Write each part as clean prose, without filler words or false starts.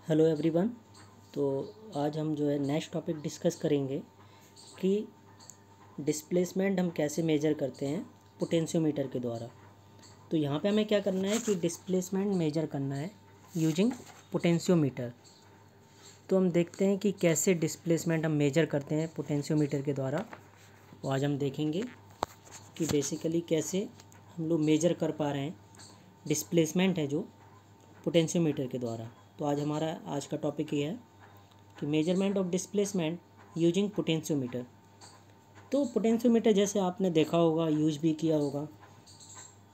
Hello everyone. तो आज हम जो है नेक्स्ट टॉपिक डिस्कस करेंगे कि डिस्प्लेसमेंट हम कैसे मेजर करते हैं पोटेंशियोमीटर के द्वारा। तो यहाँ पे हमें क्या करना है कि डिस्प्लेसमेंट मेजर करना है यूजिंग पोटेंशियोमीटर। तो हम देखते हैं कि कैसे डिस्प्लेसमेंट हम मेजर करते हैं पोटेंशियोमीटर के द्वारा। और आज हम देखेंगे कि बेसिकली कैसे हम लोग मेजर कर पा रहे हैं डिस्प्लेसमेंट है जो पोटेंशियोमीटर के द्वारा। तो आज का टॉपिक ये है कि measurement of displacement using potentiometer. तो पोटेंशियोमीटर जैसे आपने देखा होगा, यूज भी किया होगा।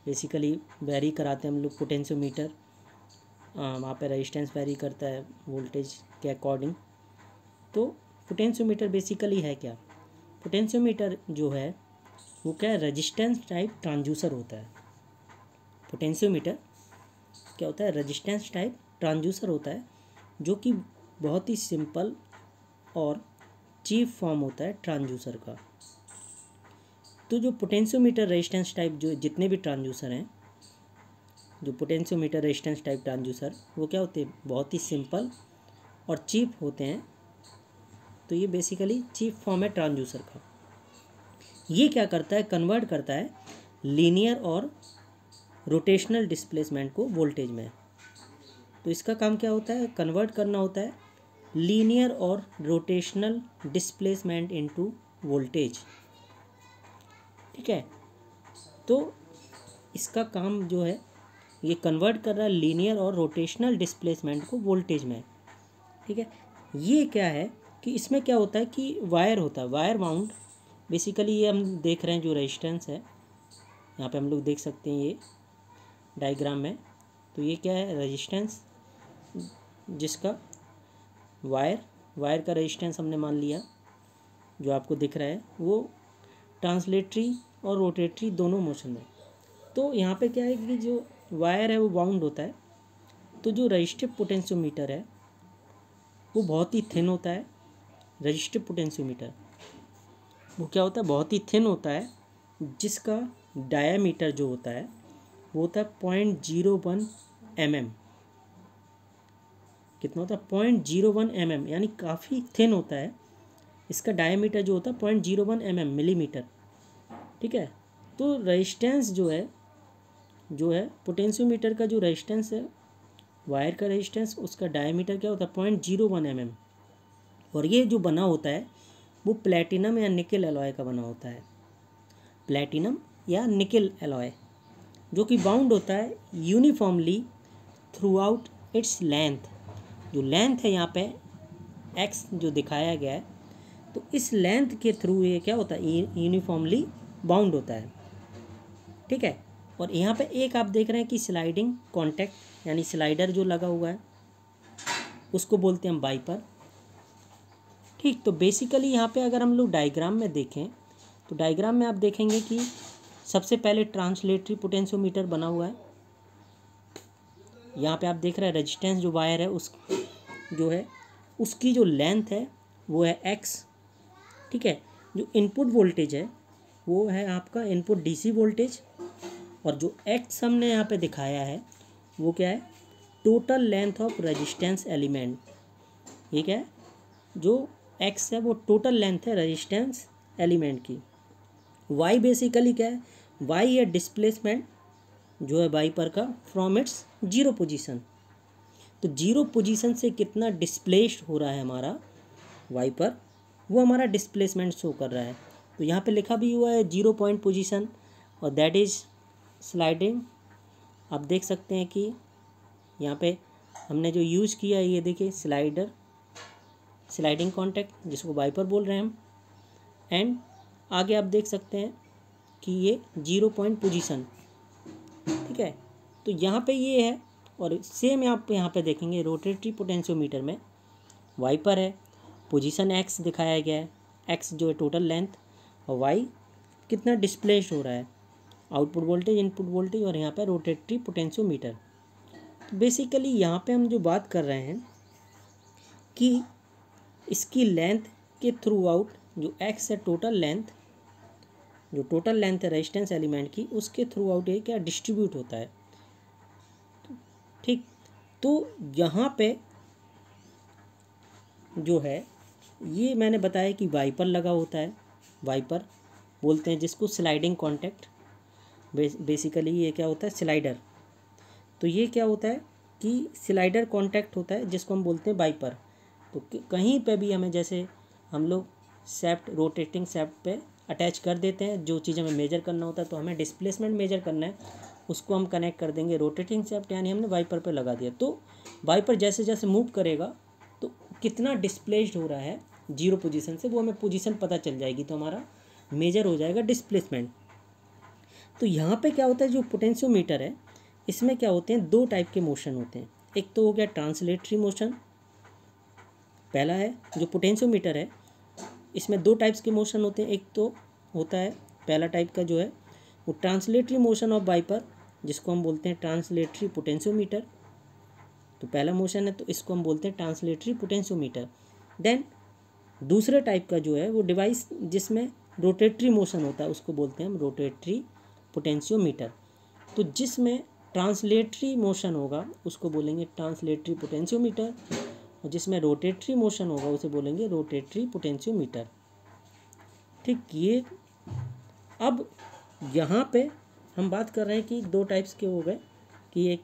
बेसिकली वेरी कराते हैं हम लोग पोटेंशियोमीटर, वहाँ पे रेजिस्टेंस वेरी करता है वोल्टेज के अकॉर्डिंग। तो पोटेंशियोमीटर बेसिकली है क्या? पोटेंशियोमीटर जो है वो क्या है, रेजिस्टेंस टाइप ट्रांसड्यूसर होता है। पोटेंशियोमीटर क्या होता है, रेजिस्टेंस टाइप ट्रांसड्यूसर होता है, जो कि बहुत ही सिंपल और चीप फॉर्म होता है ट्रांसड्यूसर का। तो जो पोटेंशियोमीटर रेजिस्टेंस टाइप जो जितने भी ट्रांसड्यूसर हैं, जो पोटेंशियोमीटर रेजिस्टेंस टाइप ट्रांसड्यूसर, वो क्या होते हैं, बहुत ही सिंपल और चीप होते हैं। तो ये बेसिकली चीप फॉर्म है ट्रांसड्यूसर का। ये क्या करता है, कन्वर्ट करता है लीनियर और रोटेशनल डिस्प्लेसमेंट को वोल्टेज में। तो इसका काम क्या होता है, कन्वर्ट करना होता है लीनियर और रोटेशनल डिस्प्लेसमेंट इनटू वोल्टेज। ठीक है, तो इसका काम जो है ये कन्वर्ट कर रहा है लीनियर और रोटेशनल डिस्प्लेसमेंट को वोल्टेज में। ठीक है, ये क्या है कि इसमें क्या होता है कि वायर होता है, वायर वाउंड। बेसिकली ये हम देख रहे हैं जो रेजिस्टेंस है, यहाँ पे हम लोग देख सकते हैं ये डायग्राम में। तो ये क्या है, रेजिस्टेंस, जिसका वायर का रेजिस्टेंस हमने मान लिया, जो आपको दिख रहा है वो ट्रांसलेटरी और रोटेटरी दोनों मोशन में। तो यहाँ पे क्या है कि जो वायर है वो बाउंड होता है। तो जो रजिस्टिव पोटेंशियोमीटर है वो बहुत ही थिन होता है। रजिस्टिव पोटेंशियोमीटर वो क्या होता है, बहुत ही थिन होता है, जिसका डायामीटर जो होता है वो होता है 0.01 mm। कितना होता है, 0.01 mm, यानी काफ़ी थिन होता है। इसका डायमीटर जो होता है 0.01 mm मिलीमीटर। ठीक है, तो रेजिस्टेंस जो है पोटेंशियोमीटर का जो रेजिस्टेंस है, वायर का रेजिस्टेंस, उसका डायमीटर क्या होता है 0.01 mm। और ये जो बना होता है वो प्लेटिनम या निकल एलॉय का बना होता है। प्लेटिनम या निकल एलॉय, जो कि बाउंड होता है uniformly through out its length. जो लेंथ है यहाँ पे एक्स जो दिखाया गया है, तो इस लेंथ के थ्रू ये क्या होता है, यूनिफॉर्मली बाउंड होता है। ठीक है, और यहाँ पे एक आप देख रहे हैं कि स्लाइडिंग कॉन्टैक्ट, यानी स्लाइडर जो लगा हुआ है उसको बोलते हैं हम वाइपर। ठीक, तो बेसिकली यहाँ पे अगर हम लोग डायग्राम में देखें तो डायग्राम में आप देखेंगे कि सबसे पहले ट्रांसलेटरी पोटेंशियोमीटर बना हुआ है। यहाँ पे आप देख रहे हैं रेजिस्टेंस जो वायर है उस जो है उसकी जो लेंथ है वो है एक्स। ठीक है, जो इनपुट वोल्टेज है वो है आपका इनपुट डीसी वोल्टेज, और जो एक्स हमने यहाँ पे दिखाया है वो क्या है, total length of resistance element. ये क्या है, जो एक्स है वो टोटल लेंथ है रेजिस्टेंस एलिमेंट की। वाई बेसिकली क्या है, वाई है डिस्प्लेसमेंट जो है वाइपर का फ्रॉम इट्स जीरो पोजीशन। तो जीरो पोजीशन से कितना डिस्प्लेस्ड हो रहा है हमारा वाइपर, वो हमारा डिस्प्लेसमेंट शो कर रहा है। तो यहाँ पे लिखा भी हुआ है 0 पॉइंट पोजीशन, और दैट इज़ स्लाइडिंग। आप देख सकते हैं कि यहाँ पे हमने जो यूज़ किया है, ये देखिए स्लाइडिंग कॉन्टैक्ट, जिसको वाइपर बोल रहे हैं हम। एंड आगे आप देख सकते हैं कि ये 0 पॉइंट पोजीशन। ठीक है, तो यहाँ पे ये है, और सेम आप यहाँ पे देखेंगे रोटेटरी पोटेंशियोमीटर में वाइपर है, पोजीशन एक्स दिखाया गया है, एक्स जो है टोटल लेंथ, और वाई कितना डिस्प्लेस्ड हो रहा है, आउटपुट वोल्टेज, इनपुट वोल्टेज, और यहाँ पे रोटेटरी पोटेंशियोमीटर। तो बेसिकली यहाँ पे हम जो बात कर रहे हैं कि इसकी लेंथ के थ्रू आउट जो एक्स है टोटल लेंथ, जो टोटल लेंथ है रेजिस्टेंस एलिमेंट की, उसके थ्रू आउट ये क्या डिस्ट्रीब्यूट होता है। ठीक, तो यहाँ पे जो है ये मैंने बताया कि वाइपर लगा होता है, वाइपर बोलते हैं जिसको स्लाइडिंग कॉन्टैक्ट। बेसिकली ये क्या होता है, स्लाइडर। तो ये क्या होता है कि स्लाइडर कॉन्टैक्ट होता है जिसको हम बोलते हैं वाइपर। तो कहीं पे भी हमें, जैसे हम लोग शैफ्ट, रोटेटिंग शैफ्ट पे अटैच कर देते हैं, जो चीज़ हमें मेजर करना होता है, तो हमें डिस्प्लेसमेंट मेजर करना है, उसको हम कनेक्ट कर देंगे रोटेटिंग शैफ्ट, यानी हमने वाइपर पे लगा दिया। तो वाइपर जैसे जैसे मूव करेगा तो कितना डिस्प्लेस्ड हो रहा है जीरो पोजीशन से, वो हमें पोजीशन पता चल जाएगी, तो हमारा मेजर हो जाएगा डिस्प्लेसमेंट। तो यहाँ पे क्या होता है, जो पोटेंशियोमीटर है इसमें क्या होते हैं, दो टाइप के मोशन होते हैं। एक तो हो गया ट्रांसलेटरी मोशन, पहला है जो पोटेंशियोमीटर है इसमें दो टाइप्स के मोशन होते हैं। एक तो होता है पहला टाइप का जो है वो ट्रांसलेटरी मोशन ऑफ वाइपर, जिसको हम बोलते हैं ट्रांसलेटरी पोटेंशियोमीटर। तो पहला मोशन है तो इसको हम बोलते हैं ट्रांसलेटरी पोटेंशियोमीटर। देन दूसरे टाइप का जो है वो डिवाइस जिसमें रोटेटरी मोशन होता है, उसको बोलते हैं हम रोटेटरी पोटेंशियोमीटर। तो जिसमें ट्रांसलेटरी मोशन होगा उसको बोलेंगे ट्रांसलेटरी पोटेंशियोमीटर, और जिसमें रोटेटरी मोशन होगा उसे बोलेंगे रोटेटरी पोटेंशियोमीटर। ठीक, ये अब यहाँ पे हम बात कर रहे हैं कि दो टाइप्स के हो गए, कि एक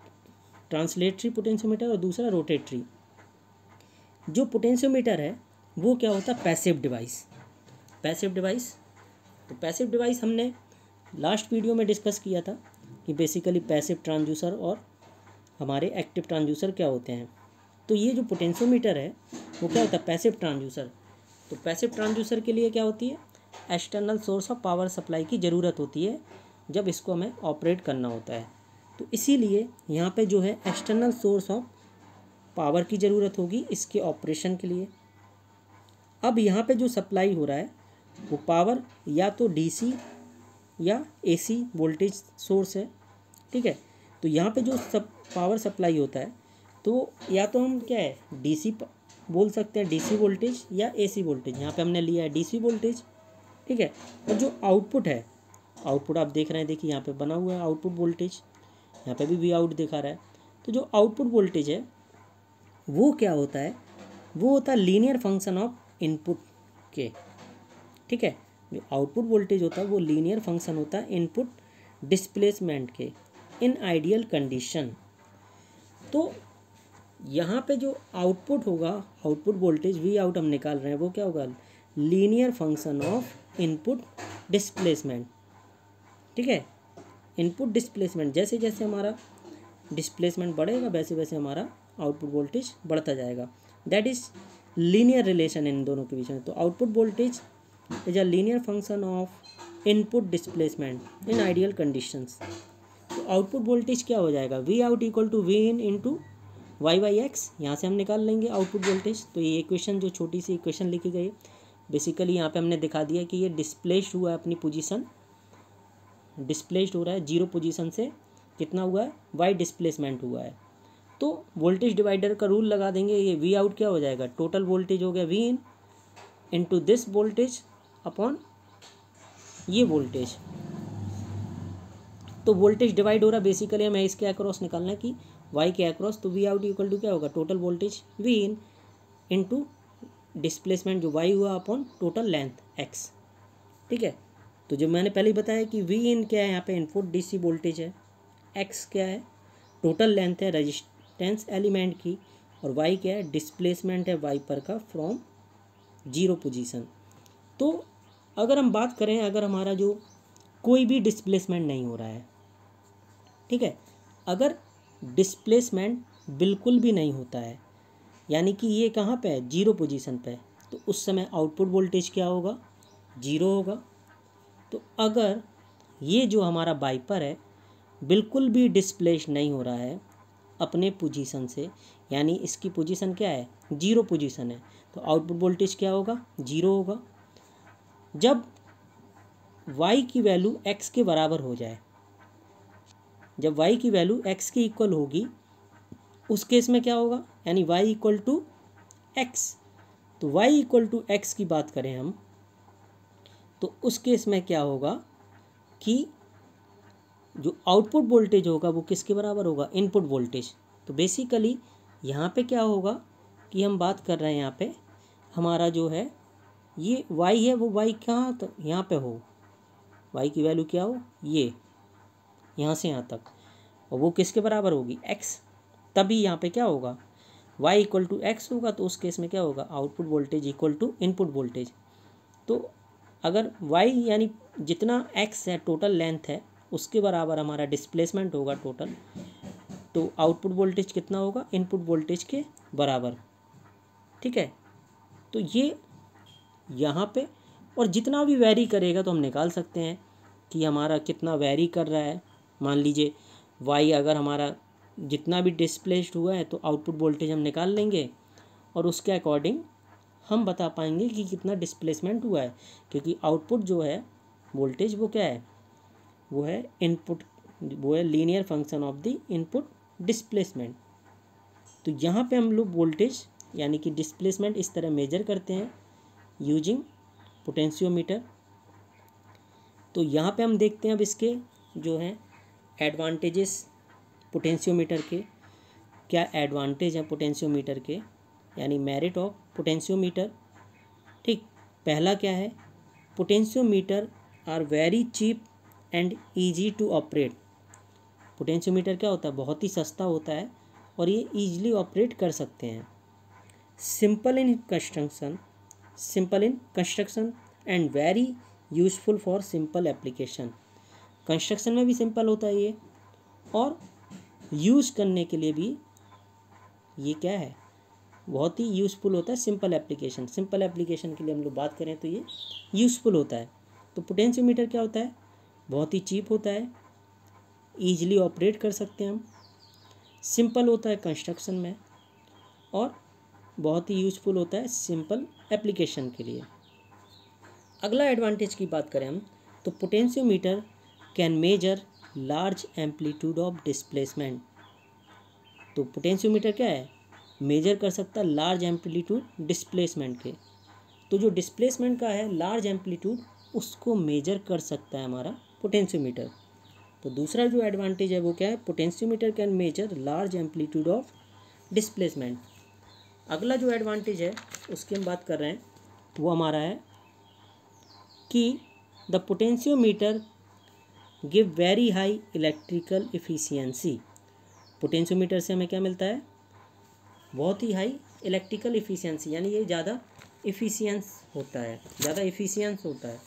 ट्रांसलेटरी पोटेंशियोमीटर और दूसरा रोटेटरी। जो पोटेंशियोमीटर है वो क्या होता है, पैसिव डिवाइस। पैसिव डिवाइस, तो पैसिव डिवाइस हमने लास्ट वीडियो में डिस्कस किया था कि बेसिकली पैसिव ट्रांसड्यूसर और हमारे एक्टिव ट्रांसड्यूसर क्या होते हैं। तो ये जो पोटेंशियोमीटर है वो क्या होता है, पैसिव ट्रांसड्यूसर। तो पैसिव ट्रांसड्यूसर के लिए क्या होती है, external source of power supply की ज़रूरत होती है जब इसको हमें ऑपरेट करना होता है। तो इसीलिए यहाँ पे जो है एक्सटर्नल सोर्स ऑफ पावर की ज़रूरत होगी इसके ऑपरेशन के लिए। अब यहाँ पे जो सप्लाई हो रहा है वो पावर या तो डीसी या एसी वोल्टेज सोर्स है, ठीक है। तो यहाँ पे जो पावर सप्लाई होता है तो या तो हम क्या है डीसी बोल सकते हैं, डीसी वोल्टेज या एसी वोल्टेज। यहाँ पे हमने लिया है डीसी वोल्टेज, ठीक है। और जो आउटपुट है, आउटपुट आप देख रहे हैं, देखिए यहाँ पे बना हुआ है आउटपुट वोल्टेज, यहाँ पे भी वी आउट दिखा रहा है। तो जो आउटपुट वोल्टेज है वो क्या होता है, वो होता है लीनियर फंक्शन ऑफ इनपुट के, ठीक है। जो आउटपुट वोल्टेज होता है वो लीनियर फंक्शन होता है इनपुट डिस्प्लेसमेंट के इन आइडियल कंडीशन। तो यहाँ पे जो आउटपुट होगा, आउटपुट वोल्टेज वी आउट हम निकाल रहे हैं, वो क्या होगा, linear function of input displacement, ठीक है। इनपुट डिस्प्लेसमेंट, जैसे जैसे हमारा डिस्प्लेसमेंट बढ़ेगा वैसे वैसे हमारा आउटपुट वोल्टेज बढ़ता जाएगा। दैट इज लीनियर रिलेशन इन दोनों के बीच में। तो output voltage is a linear function of input displacement in ideal conditions. तो आउटपुट वोल्टेज क्या हो जाएगा, V out equal to V in into Y by X. यहाँ से हम निकाल लेंगे आउटपुट वोल्टेज। तो ये इक्वेशन जो छोटी सी इक्वेशन लिखी गई, बेसिकली यहाँ पे हमने दिखा दिया कि ये डिस्प्लेस्ड हुआ है अपनी पोजीशन, डिस्प्लेस्ड हो रहा है जीरो पोजीशन से, कितना हुआ है, वाई डिस्प्लेसमेंट हुआ है। तो वोल्टेज डिवाइडर का रूल लगा देंगे, ये वी आउट क्या हो जाएगा, टोटल वोल्टेज हो गया V in into this voltage upon ये वोल्टेज। तो वोल्टेज डिवाइड हो रहा है, बेसिकली हमें इसके अक्रॉस निकालना है कि वाई के अक्रॉस। तो वी आउट इक्वल टू क्या होगा, total voltage V in into displacement जो वाई हुआ अपॉन टोटल लेंथ एक्स, ठीक है। तो जो मैंने पहले बताया कि वी इन क्या है, यहाँ पे इनपुट डीसी वोल्टेज है, एक्स क्या है, टोटल लेंथ है रेजिस्टेंस एलिमेंट की, और वाई क्या है, डिस्प्लेसमेंट है वाइपर का फ्रॉम जीरो पोजीशन। तो अगर हम बात करें, अगर हमारा जो कोई भी डिस्प्लेसमेंट नहीं हो रहा है, ठीक है, अगर डिस्प्लेसमेंट बिल्कुल भी नहीं होता है, यानी कि ये कहाँ पे है, जीरो पोजीशन पे, तो उस समय आउटपुट वोल्टेज क्या होगा, जीरो होगा। तो अगर ये जो हमारा वाइपर है बिल्कुल भी डिस्प्लेस नहीं हो रहा है अपने पोजीशन से, यानी इसकी पोजीशन क्या है, जीरो पोजीशन है, तो आउटपुट वोल्टेज क्या होगा, जीरो होगा। जब y की वैल्यू x के बराबर हो जाए, जब y की वैल्यू x के इक्वल होगी, उस केस में क्या होगा, यानी y इक्वल टू एक्स। तो y इक्वल टू एक्स की बात करें हम, तो उस केस में क्या होगा कि जो आउटपुट वोल्टेज होगा वो किसके बराबर होगा, इनपुट वोल्टेज। तो बेसिकली यहाँ पे क्या होगा कि हम बात कर रहे हैं यहाँ पे हमारा जो है ये y है, वो y कहाँ तक यहाँ पे हो, y की वैल्यू क्या हो, ये यहाँ से यहाँ तक, और वो किसके बराबर होगी, x। तभी यहाँ पे क्या होगा, y इक्वल टू एक्स होगा। तो उस केस में क्या होगा, output voltage equal to input voltage. तो अगर y यानी जितना x है टोटल लेंथ है उसके बराबर हमारा डिस्प्लेसमेंट होगा टोटल, तो आउटपुट वोल्टेज कितना होगा, इनपुट वोल्टेज के बराबर। ठीक है, तो ये यहाँ पे, और जितना भी वैरी करेगा तो हम निकाल सकते हैं कि हमारा कितना वैरी कर रहा है। मान लीजिए y अगर हमारा जितना भी डिस्प्लेस्ड हुआ है तो आउटपुट वोल्टेज हम निकाल लेंगे और उसके अकॉर्डिंग हम बता पाएंगे कि कितना डिस्प्लेसमेंट हुआ है, क्योंकि आउटपुट जो है वोल्टेज वो क्या है, वो है इनपुट, वो है linear function of the input displacement. तो यहाँ पे हम लोग वोल्टेज यानी कि डिस्प्लेसमेंट इस तरह मेजर करते हैं यूजिंग पोटेंशियोमीटर। तो यहाँ पे हम देखते हैं अब इसके जो हैं एडवांटेजेस पोटेंशियोमीटर के, क्या एडवांटेज है पोटेंशियोमीटर के, यानी मेरिट ऑफ पोटेंशियोमीटर। ठीक, पहला क्या है, potentiometer are very cheap and easy to operate. Potentiometer क्या होता है, बहुत ही सस्ता होता है और ये ईजिली ऑपरेट कर सकते हैं। Simple in construction and very useful for simple application. Construction में भी सिंपल होता है ये, और यूज़ करने के लिए भी ये क्या है, बहुत ही यूज़फुल होता है सिंपल एप्लीकेशन। सिंपल एप्लीकेशन के लिए हम लोग बात करें तो ये यूज़फुल होता है। तो पोटेंशियोमीटर क्या होता है, बहुत ही चीप होता है, ईजिली ऑपरेट कर सकते हैं हम, सिंपल होता है कंस्ट्रक्शन में, और बहुत ही यूज़फुल होता है सिंपल एप्लीकेशन के लिए। अगला एडवांटेज की बात करें हम, तो potentiometer can measure large amplitude of displacement. तो पोटेंशियोमीटर क्या है, मेजर कर सकता है लार्ज एम्पलीट्यूड डिस्प्लेसमेंट के। तो जो डिस्प्लेसमेंट का है लार्ज एम्पलीट्यूड, उसको मेजर कर सकता है हमारा पोटेंशियोमीटर। तो दूसरा जो एडवांटेज है वो क्या है, potentiometer can measure large amplitude of displacement. अगला जो एडवांटेज है उसकी हम बात कर रहे हैं, वो हमारा है कि the potentiometer give very high electrical efficiency. Potentiometer से हमें क्या मिलता है, बहुत ही हाई इलेक्ट्रिकल इफ़िशियंसी, यानी ये ज़्यादा इफ़िशियंस होता है, ज़्यादा इफ़िशियंस होता है।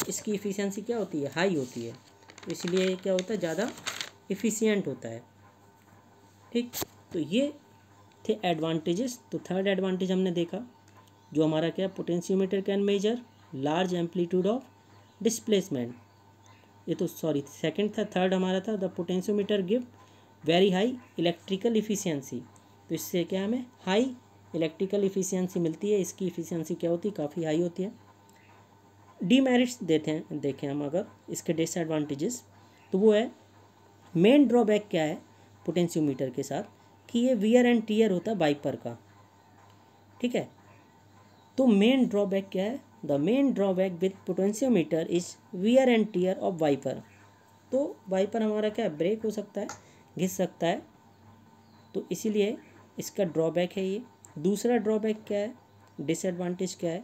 इसकी इफ़िशियंसी क्या होती है, हाई होती है, इसलिए क्या होता है, ज़्यादा इफ़िशियंट होता है। ठीक, तो ये थे एडवांटेजेस। तो थर्ड एडवांटेज हमने देखा जो हमारा क्या, potentiometer can measure large amplitude of displacement. ये तो सॉरी सेकंड था, थर्ड हमारा था the potentiometer give very high electrical efficiency. तो इससे क्या हमें हाई इलेक्ट्रिकल इफ़िशियंसी मिलती है, इसकी इफ़िशियंसी क्या होती है, काफ़ी हाई होती है। डीमेरिट्स देखें हम अगर इसके डिसएडवांटेजेस, तो वो है, मेन ड्रॉबैक क्या है पोटेंशियोमीटर के साथ, कि ये वियर एंड टीयर होता है वाइपर का। ठीक है, तो मेन ड्रॉबैक क्या है, the main drawback with potentiometer is wear and tear of wiper. तो वाइपर हमारा क्या ब्रेक हो सकता है, घिस सकता है, तो इसीलिए इसका ड्रॉबैक है ये। दूसरा ड्रॉबैक क्या है, डिसएडवांटेज क्या है,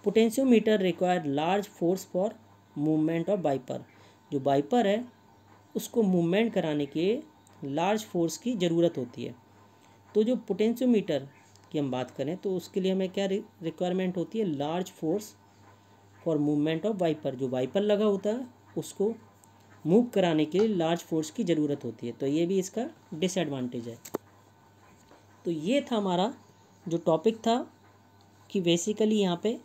potentiometer require large force for movement of wiper. जो वाइपर है उसको मूवमेंट कराने के लार्ज फोर्स की ज़रूरत होती है। तो जो पोटेंशियोमीटर की हम बात करें तो उसके लिए हमें क्या रिक्वायरमेंट होती है, large force for movement of wiper. जो वाइपर लगा होता है उसको मूव कराने के लिए लार्ज फोर्स की ज़रूरत होती है, तो ये भी इसका डिसएडवांटेज है। तो ये था हमारा जो टॉपिक था कि बेसिकली यहाँ पे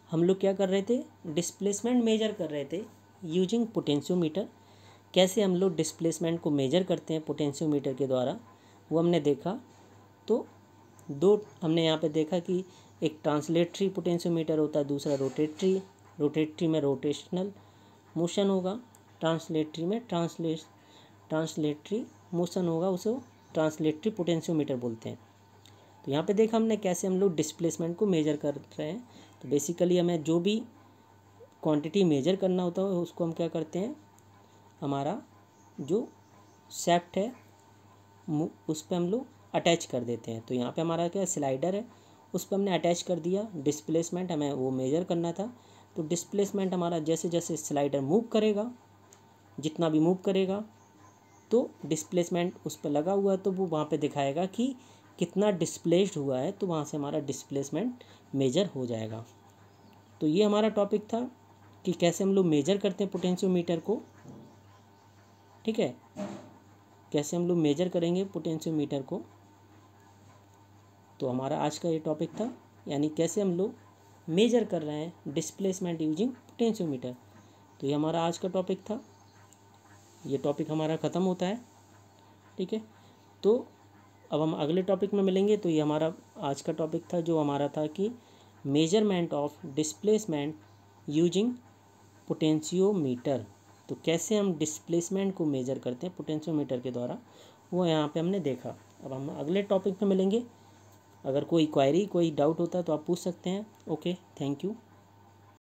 हम लोग क्या कर रहे थे, डिस्प्लेसमेंट मेजर कर रहे थे यूजिंग पोटेंशियोमीटर। कैसे हम लोग डिस्प्लेसमेंट को मेजर करते हैं पोटेंशियोमीटर के द्वारा, वो हमने देखा। तो दो हमने यहाँ पे देखा कि एक ट्रांसलेटरी पोटेंशियोमीटर होता है, दूसरा रोटेटरी। रोटेटरी में रोटेशनल मोशन होगा, ट्रांसलेटरी में ट्रांसलेटरी मोशन होगा, उसे ट्रांसलेटरी पोटेंशियोमीटर बोलते हैं। तो यहाँ पे देखा हमने कैसे हम लोग डिस्प्लेसमेंट को मेजर कर रहे हैं। तो बेसिकली हमें जो भी क्वांटिटी मेजर करना होता है उसको हम क्या करते हैं, हमारा जो शेफ्ट है उस पर हम लोग अटैच कर देते हैं। तो यहाँ पे हमारा क्या स्लाइडर है उस पर हमने अटैच कर दिया डिस्प्लेसमेंट, हमें वो मेजर करना था। तो डिस्प्लेसमेंट हमारा जैसे जैसे स्लाइडर मूव करेगा, जितना भी मूव करेगा, तो डिस्प्लेसमेंट उस पर लगा हुआ है तो वो वहाँ पे दिखाएगा कि कितना डिस्प्लेस्ड हुआ है, तो वहाँ से हमारा डिस्प्लेसमेंट मेजर हो जाएगा। तो ये हमारा टॉपिक था कि कैसे हम लोग मेजर करते हैं पोटेंशियोमीटर को। ठीक है, कैसे हम लोग मेजर करेंगे पोटेंशियोमीटर को। तो हमारा आज का ये टॉपिक था, यानी कैसे हम लोग मेजर कर रहे हैं डिस्प्लेसमेंट यूजिंग पोटेंशियोमीटर। तो ये हमारा आज का टॉपिक था, ये टॉपिक हमारा ख़त्म होता है। ठीक है, तो अब हम अगले टॉपिक में मिलेंगे। तो ये हमारा आज का टॉपिक था, जो हमारा था कि measurement of displacement using potentiometer. तो कैसे हम डिस्प्लेसमेंट को मेजर करते हैं पोटेंशियोमीटर के द्वारा, वो यहाँ पे हमने देखा। अब हम अगले टॉपिक में मिलेंगे। अगर कोई क्वेरी, कोई डाउट होता है तो आप पूछ सकते हैं। Okay, thank you.